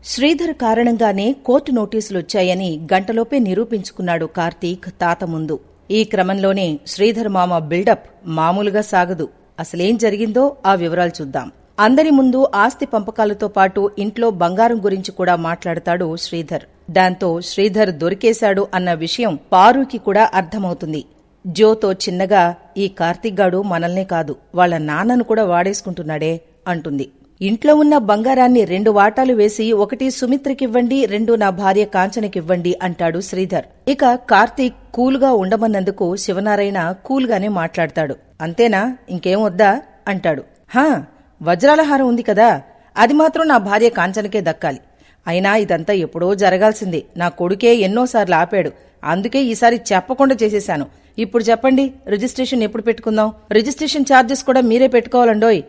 శ్రీధర్ కారణంగానే కోర్టు నోటీసులొచ్చాయని గంటలోపే నిరూపించుకున్నాడు కార్తీక్ తాత ముందు. ఈ క్రమంలోనే శ్రీధర్ మామ బిల్డప్ మామూలుగా సాగదు. అసలేం జరిగిందో ఆ వివరాలు చూద్దాం. అందరి ముందు ఆస్తి పంపకాలతో పాటు ఇంట్లో బంగారం గురించి కూడా మాట్లాడతాడు శ్రీధర్. దాంతో శ్రీధర్ దొరికేశాడు అన్న విషయం పారుకి కూడా అర్థమవుతుంది. జోతో చిన్నగా, ఈ కార్తీక్ గాడు మనల్నే కాదు వాళ్ల నాన్నను కూడా వాడేసుకుంటున్నాడే అంటుంది. ఇంట్లో ఉన్న బంగారాన్ని 2 వాటాలు వేసి 1 సుమిత్రకివ్వండి, 2 నా భార్య కాంచనకివ్వండి అంటాడు శ్రీధర్. ఇక కార్తీక్ కూల్గా ఉండమన్నందుకు శివనారాయణ కూల్గానే మాట్లాడతాడు. అంతేనా, ఇంకేం వద్దా అంటాడు. హా, వజ్రాల హారం ఉంది కదా, అది మాత్రం నా భార్య కాంచనకే దక్కాలి. అయినా ఇదంతా ఎప్పుడో జరగాల్సిందే. నా కొడుకే ఎన్నోసార్లు ఆపాడు, అందుకే ఈసారి చెప్పకుండా చేసేశాను. ఇప్పుడు చెప్పండి, రిజిస్ట్రేషన్ ఎప్పుడు పెట్టుకుందాం? రిజిస్ట్రేషన్ ఛార్జెస్ కూడా మీరే పెట్టుకోవాలండోయ్.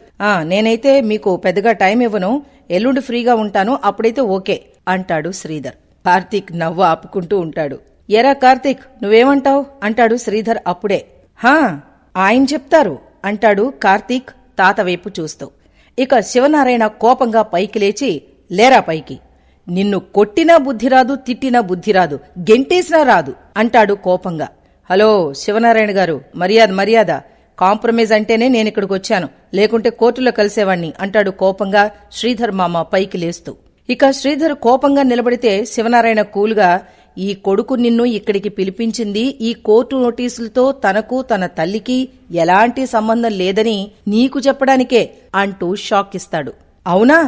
నేనైతే మీకు పెద్దగా టైం ఇవ్వను, ఎల్లుండి ఫ్రీగా ఉంటాను, అప్పుడైతే ఓకే అంటాడు శ్రీధర్. కార్తీక్ నవ్వు ఆపుకుంటూ ఉంటాడు. ఎరా కార్తీక్, నువ్వేమంటావ్ అంటాడు శ్రీధర్ అప్పుడే. హా, ఆయన చెప్తారు అంటాడు కార్తీక్ తాత వైపు చూస్తూ. ఇక శివనారాయణ కోపంగా పైకి లేచి, లేరా పైకి, నిన్ను కొట్టినా బుద్ధిరాదు, తిట్టినా బుద్ధిరాదు, గెంటేసినా రాదు అంటాడు కోపంగా. హలో శివనారాయణ గారు, మర్యాద, కాంప్రమైజ్ అంటేనే నేనిక్కడికి వచ్చాను, లేకుంటే కోర్టులో కలిసేవాణ్ణి అంటాడు కోపంగా శ్రీధర్ మామ పైకి లేస్తూ. ఇక శ్రీధర్ కోపంగా నిలబడితే శివనారాయణ కూల్గా, ఈ కొడుకు నిన్ను ఇక్కడికి పిలిపించింది ఈ కోర్టు నోటీసులతో తనకు తన తల్లికి ఎలాంటి సంబంధం లేదని నీకు చెప్పడానికే అంటూ షాక్ ఇస్తాడు. అవునా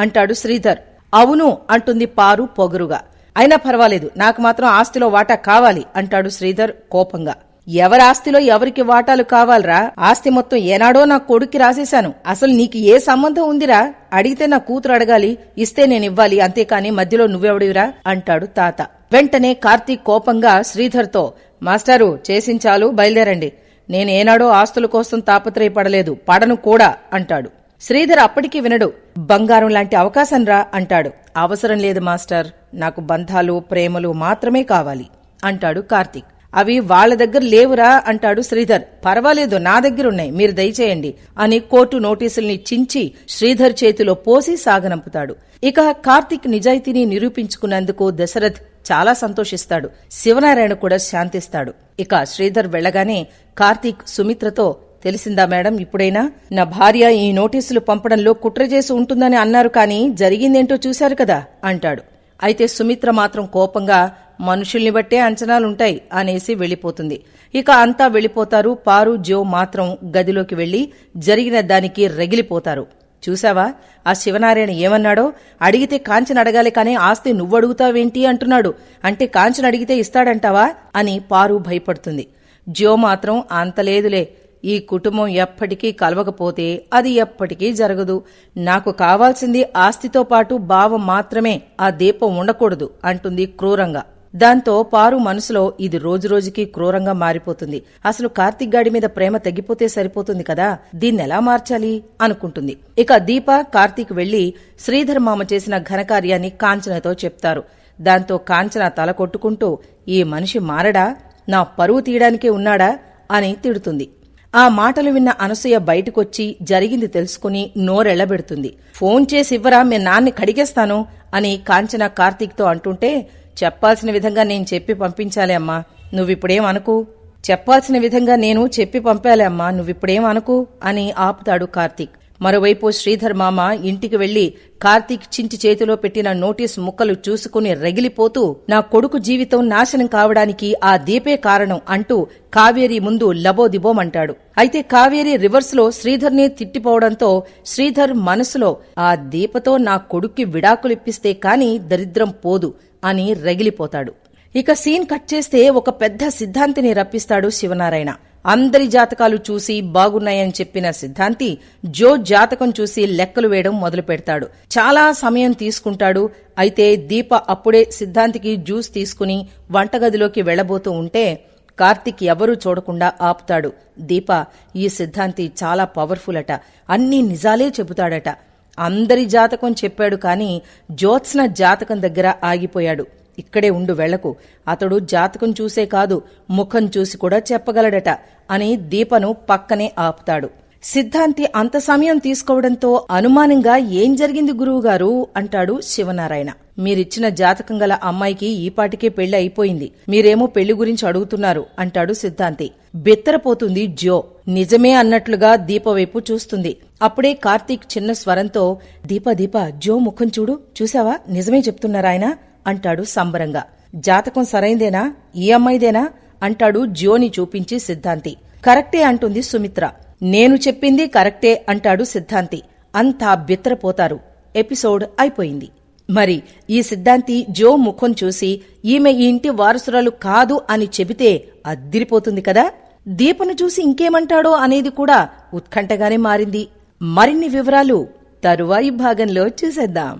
అంటాడు శ్రీధర్. అవును అంటుంది పారు పొగరుగా. అయినా పర్వాలేదు, నాకు మాత్రం ఆస్తిలో వాటా కావాలి అంటాడు శ్రీధర్ కోపంగా. ఎవరి ఆస్తిలో ఎవరికి వాటాలు కావాలరా? ఆస్తి మొత్తం ఏనాడో నా కొడుక్కి రాసేశాను. అసలు నీకు ఏ సంబంధం ఉందిరా? అడిగితే నా కూతురు అడగాలి, ఇస్తే నేనివ్వాలి, అంతేకాని మధ్యలో నువ్వెవడివిరా అంటాడు తాత. వెంటనే కార్తీక్ కోపంగా శ్రీధర్తో, మాస్టారు చేసించాలు, బయలుదేరండి. నేనేనాడో ఆస్తుల కోసం తాపత్రయపడలేదు, పడను కూడా అంటాడు. శ్రీధర్ అప్పటికీ వినడు. బంగారం లాంటి అవకాశం రా అంటాడు. అవసరం లేదు మాస్టర్, నాకు బంధాలు ప్రేమలు మాత్రమే కావాలి అంటాడు కార్తీక్. అవి వాళ్ల దగ్గర లేవురా అంటాడు శ్రీధర్. పర్వాలేదు, నా దగ్గరున్నాయి, మీరు దయచేయండి అని కోర్టు నోటీసుల్ని చించి శ్రీధర్ చేతిలో పోసి సాగనంపుతాడు. ఇక కార్తీక్ నిజాయితీని నిరూపించుకున్నందుకు దశరథ్ చాలా సంతోషిస్తాడు. శివనారాయణ కూడా శాంతిస్తాడు. ఇక శ్రీధర్ వెళ్లగానే కార్తీక్ సుమిత్రతో, తెలిసిందా మేడం, ఇప్పుడైనా నా భార్య ఈ నోటీసులు పంపడంలో కుట్ర చేసి ఉంటుందని అన్నారు, కానీ జరిగిందేంటో చూశారు కదా అంటాడు. అయితే సుమిత్ర మాత్రం కోపంగా, మనుషుల్ని బట్టే అంచనాలుంటాయి అనేసి వెళ్లిపోతుంది. ఇక అంతా వెళ్లిపోతారు. పారు, జో మాత్రం గదిలోకి వెళ్లి జరిగిన దానికి రగిలిపోతారు. చూశావా, ఆ శివనారాయణ ఏమన్నాడో? అడిగితే కాంచన అడగాలి, కానీ ఆస్తి నువ్వడుగుతావేంటి అంటున్నాడు. అంటే కాంచన అడిగితే ఇస్తాడంటావా అని పారు భయపడుతుంది. జో మాత్రం, అంతలేదులే, ఈ కుటుంబం ఎప్పటికీ కలవకపోతే అది ఎప్పటికీ జరగదు. నాకు కావాల్సింది ఆస్తితో పాటు భావం మాత్రమే, ఆ దీపం ఉండకూడదు అంటుంది క్రూరంగా. దాంతో పారు మనసులో ఇది రోజురోజుకి క్రూరంగా మారిపోతుంది. అసలు కార్తీక్ గాడి మీద ప్రేమ తగ్గిపోతే సరిపోతుంది కదా, దీన్నెలా మార్చాలి అనుకుంటుంది. ఇక దీప, కార్తీక్ వెళ్లి శ్రీధర్ మామ చేసిన ఘనకార్యాన్ని కాంచనతో చెప్తారు. దాంతో కాంచన తల కొట్టుకుంటూ, ఈ మనిషి మారడా, నా పరువు తీయడానికే ఉన్నాడా అని తిడుతుంది. ఆ మాటలు విన్న అనసూయ బయటకొచ్చి జరిగింది తెలుసుకుని నోరెళ్లబెడుతుంది. ఫోన్ చేసి ఇవ్వరా, మీ నాన్ని కడిగేస్తాను అని కాంచన కార్తీక్తో అంటుంటే, చెప్పాల్సిన విధంగా నేను చెప్పి పంపించాలి అమ్మా, నువ్విప్పుడేం అనుకు. చెప్పాల్సిన విధంగా నేను చెప్పి పంపాలి అమ్మా, నువ్విప్పుడేం అనుకు అని ఆపుతాడు కార్తీక్. మరోవైపు శ్రీధర్ మామ ఇంటికి వెళ్లి కార్తీక్ చించి చేతిలో పెట్టిన నోటీస్ ముక్కలు చూసుకుని రగిలిపోతూ, నా కొడుకు జీవితం నాశనం కావడానికి ఆ దీపే కారణం అంటూ కావేరి ముందు లబోదిబోమంటాడు. అయితే కావేరి రివర్స్ లో శ్రీధర్నే తిట్టిపోవడంతో శ్రీధర్ మనసులో, ఆ దీపతో నా కొడుక్కి విడాకులిప్పిస్తే కాని దరిద్రం పోదు అని రగిలిపోతాడు. ఇక సీన్ కట్ చేస్తే ఒక పెద్ద సిద్ధాంతిని రప్పిస్తాడు శివనారాయణ. అందరి జాతకాలు చూసి బాగున్నాయని చెప్పిన సిద్ధాంతి జో జాతకం చూసి లెక్కలు వేయడం మొదలు పెడతాడు. చాలా సమయం తీసుకుంటాడు. అయితే దీప అప్పుడే సిద్ధాంతికి జ్యూస్ తీసుకుని వంటగదిలోకి వెళ్లబోతూ ఉంటే కార్తీక్ ఎవరూ చూడకుండా ఆపుతాడు. దీప, ఈ సిద్ధాంతి చాలా పవర్ఫుల్ అట, అన్నీ నిజాలే చెబుతాడట. అందరి జాతకం చెప్పాడు, కాని జ్యోత్స్న జాతకం దగ్గర ఆగిపోయాడు. ఇక్కడే ఉండు, వెళ్లకు, అతడు జాతకం చూసే కాదు ముఖం చూసి కూడా చెప్పగలడట అని దీపను పక్కనే ఆపుతాడు. సిద్ధాంతి అంత సమయం తీసుకోవడంతో అనుమానంగా ఏం జరిగింది గురువుగారు అంటాడు శివనారాయణ. మీరిచ్చిన జాతకం గల అమ్మాయికి ఈపాటికే పెళ్లి అయిపోయింది, మీరేమో పెళ్లి గురించి అడుగుతున్నారు అంటాడు సిద్ధాంతి. బెత్తరపోతుంది జో. నిజమే అన్నట్లుగా దీప వైపు చూస్తుంది. అప్పుడే కార్తీక్ చిన్న స్వరంతో, దీప జో ముఖం చూడు, చూసావా, నిజమే చెప్తున్నారాయన అంటాడు సంబరంగా. జాతకం సరైందేనా, ఈ అమ్మాయిదేనా అంటాడు జోని చూపించి సిద్ధాంతి. కరెక్టే అంటుంది సుమిత్ర. నేను చెప్పింది కరెక్టే అంటాడు సిద్ధాంతి. అంతా బిత్తరపోతారు. ఎపిసోడ్ అయిపోయింది. మరి ఈ సిద్ధాంతి జో ముఖం చూసి ఈమె ఈ ఇంటి వారసురాలు కాదు అని చెబితే అద్దిరిపోతుంది కదా. దీపను చూసి ఇంకేమంటాడో అనేది కూడా ఉత్కంఠగానే మారింది. మరిన్ని వివరాలు తరువాయి భాగంలో చూసేద్దాం.